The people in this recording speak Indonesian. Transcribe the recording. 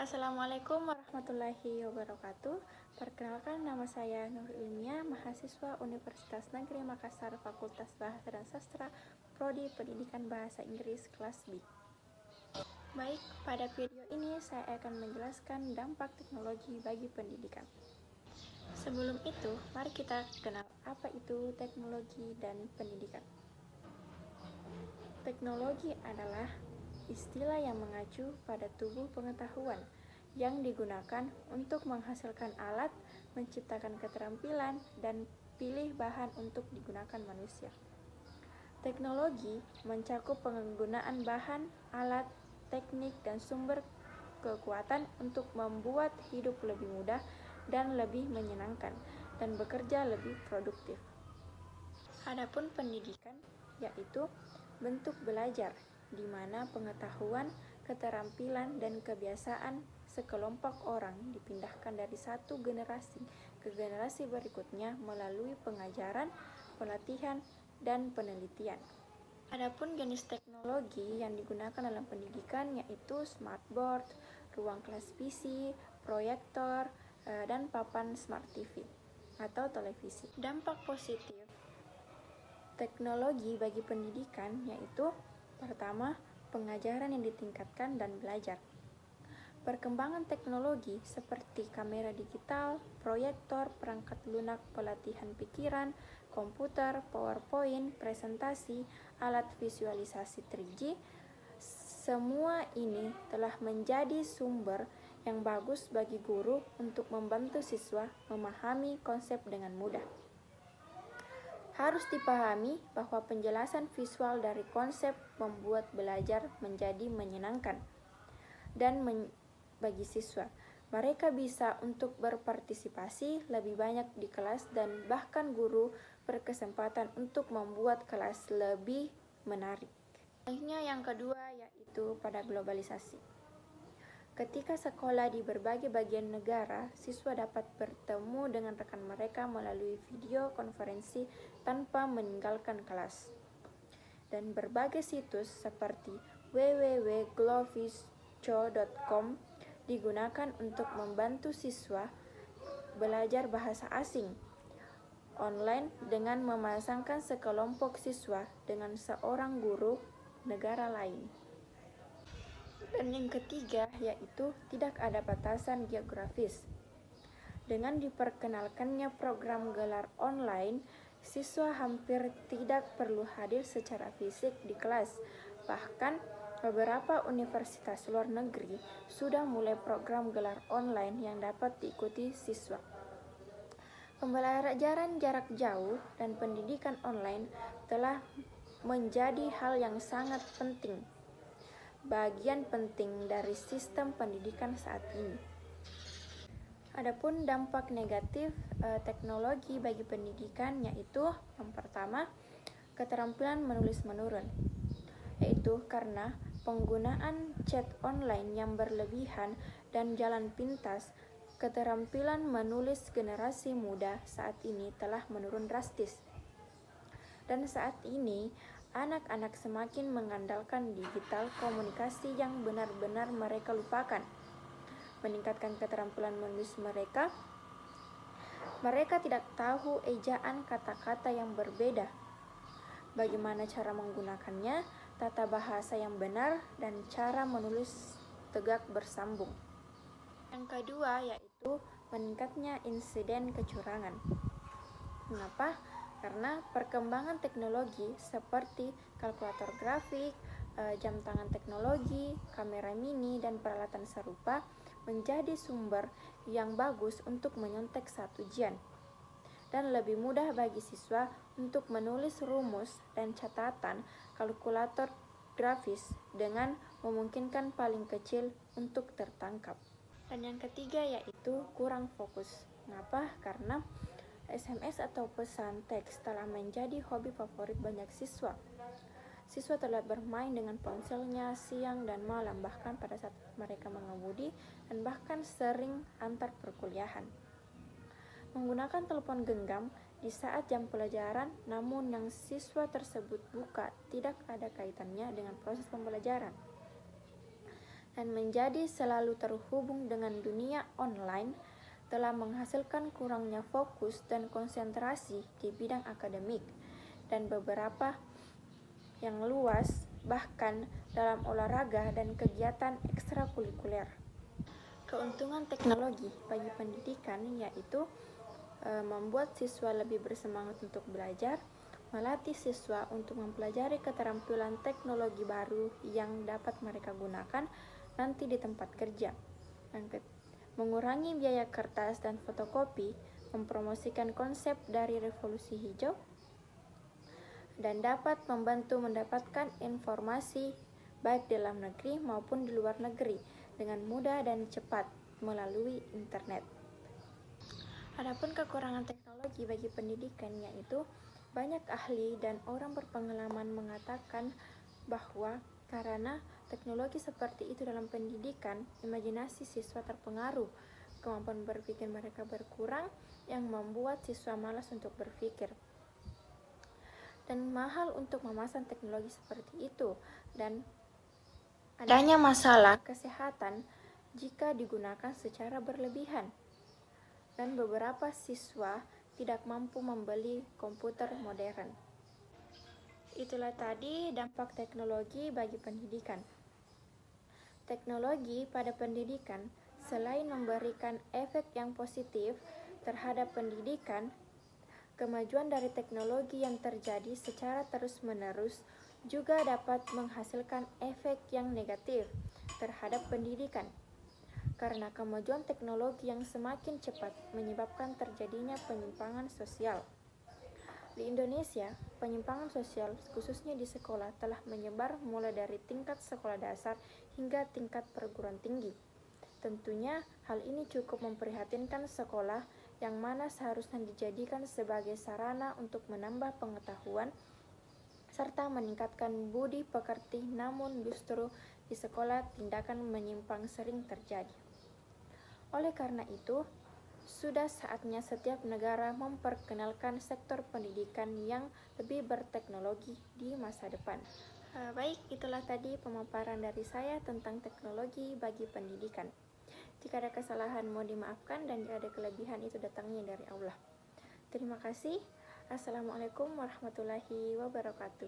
Assalamualaikum warahmatullahi wabarakatuh. Perkenalkan, nama saya Nur Ilmiah, mahasiswa Universitas Negeri Makassar, Fakultas Bahasa dan Sastra, Prodi Pendidikan Bahasa Inggris kelas B. Baik, pada video ini saya akan menjelaskan dampak teknologi bagi pendidikan. Sebelum itu, mari kita kenal apa itu teknologi dan pendidikan. Teknologi adalah istilah yang mengacu pada tubuh pengetahuan yang digunakan untuk menghasilkan alat, menciptakan keterampilan, dan pilih bahan untuk digunakan manusia. Teknologi mencakup penggunaan bahan, alat, teknik, dan sumber kekuatan untuk membuat hidup lebih mudah dan lebih menyenangkan, dan bekerja lebih produktif. Adapun pendidikan, yaitu bentuk belajar, di mana pengetahuan, keterampilan, dan kebiasaan sekelompok orang dipindahkan dari satu generasi ke generasi berikutnya melalui pengajaran, pelatihan, dan penelitian. Adapun jenis teknologi yang digunakan dalam pendidikan yaitu smartboard, ruang kelas PC, proyektor, dan papan smart TV atau televisi. Dampak positif teknologi bagi pendidikan yaitu pertama, pengajaran yang ditingkatkan dan belajar. Perkembangan teknologi seperti kamera digital, proyektor, perangkat lunak pelatihan pikiran, komputer, PowerPoint, presentasi, alat visualisasi 3G, semua ini telah menjadi sumber yang bagus bagi guru untuk membantu siswa memahami konsep dengan mudah. Harus dipahami bahwa penjelasan visual dari konsep membuat belajar menjadi menyenangkan dan bagi siswa. Mereka bisa untuk berpartisipasi lebih banyak di kelas dan bahkan guru berkesempatan untuk membuat kelas lebih menarik. Selanjutnya yang kedua yaitu pada globalisasi. Ketika sekolah di berbagai bagian negara, siswa dapat bertemu dengan rekan mereka melalui video konferensi tanpa meninggalkan kelas. Dan berbagai situs seperti www.glovisco.com digunakan untuk membantu siswa belajar bahasa asing online dengan memasangkan sekelompok siswa dengan seorang guru negara lain. Dan yang ketiga yaitu tidak ada batasan geografis. Dengan diperkenalkannya program gelar online, siswa hampir tidak perlu hadir secara fisik di kelas. Bahkan beberapa universitas luar negeri sudah mulai program gelar online yang dapat diikuti siswa. Pembelajaran jarak jauh dan pendidikan online telah menjadi hal yang sangat penting, bagian penting dari sistem pendidikan saat ini. Adapun dampak negatif teknologi bagi pendidikan yaitu yang pertama, keterampilan menulis menurun, yaitu karena penggunaan chat online yang berlebihan dan jalan pintas, keterampilan menulis generasi muda saat ini telah menurun drastis. Dan saat ini, anak-anak semakin mengandalkan digital komunikasi yang benar-benar mereka lupakan. Meningkatkan keterampilan menulis mereka tidak tahu ejaan kata-kata yang berbeda, bagaimana cara menggunakannya, tata bahasa yang benar, dan cara menulis tegak bersambung. Yang kedua yaitu meningkatnya insiden kecurangan. Mengapa? Karena perkembangan teknologi seperti kalkulator grafik, jam tangan teknologi, kamera mini, dan peralatan serupa menjadi sumber yang bagus untuk menyontek saat ujian, dan lebih mudah bagi siswa untuk menulis rumus dan catatan kalkulator grafis dengan memungkinkan paling kecil untuk tertangkap. Dan yang ketiga yaitu kurang fokus. Kenapa? Karena SMS atau pesan teks telah menjadi hobi favorit banyak siswa. Siswa telah bermain dengan ponselnya siang dan malam, bahkan pada saat mereka mengemudi, dan bahkan sering antar perkuliahan. Menggunakan telepon genggam di saat jam pelajaran, namun yang siswa tersebut buka tidak ada kaitannya dengan proses pembelajaran. dan menjadi selalu terhubung dengan dunia online telah menghasilkan kurangnya fokus dan konsentrasi di bidang akademik dan beberapa yang luas, bahkan dalam olahraga dan kegiatan ekstrakurikuler. Keuntungan teknologi bagi pendidikan yaitu membuat siswa lebih bersemangat untuk belajar, melatih siswa untuk mempelajari keterampilan teknologi baru yang dapat mereka gunakan nanti di tempat kerja. Mengurangi biaya kertas dan fotokopi, mempromosikan konsep dari revolusi hijau, dan dapat membantu mendapatkan informasi baik di dalam negeri maupun di luar negeri dengan mudah dan cepat melalui internet. Adapun kekurangan teknologi bagi pendidikan yaitu banyak ahli dan orang berpengalaman mengatakan bahwa karena teknologi seperti itu dalam pendidikan, imajinasi siswa terpengaruh, kemampuan berpikir mereka berkurang yang membuat siswa malas untuk berpikir. Dan mahal untuk memasang teknologi seperti itu dan adanya masalah kesehatan jika digunakan secara berlebihan. Dan beberapa siswa tidak mampu membeli komputer modern. Itulah tadi dampak teknologi bagi pendidikan. Teknologi pada pendidikan selain memberikan efek yang positif terhadap pendidikan, kemajuan dari teknologi yang terjadi secara terus-menerus juga dapat menghasilkan efek yang negatif terhadap pendidikan. Karena kemajuan teknologi yang semakin cepat menyebabkan terjadinya penyimpangan sosial. Di Indonesia, penyimpangan sosial khususnya di sekolah telah menyebar mulai dari tingkat sekolah dasar hingga tingkat perguruan tinggi. Tentunya hal ini cukup memprihatinkan sekolah yang mana seharusnya dijadikan sebagai sarana untuk menambah pengetahuan serta meningkatkan budi pekerti, namun justru di sekolah tindakan menyimpang sering terjadi. Oleh karena itu, sudah saatnya setiap negara memperkenalkan sektor pendidikan yang lebih berteknologi di masa depan. Baik, itulah tadi pemaparan dari saya tentang teknologi bagi pendidikan. Jika ada kesalahan mohon dimaafkan dan jika ada kelebihan itu datangnya dari Allah. Terima kasih. Assalamualaikum warahmatullahi wabarakatuh.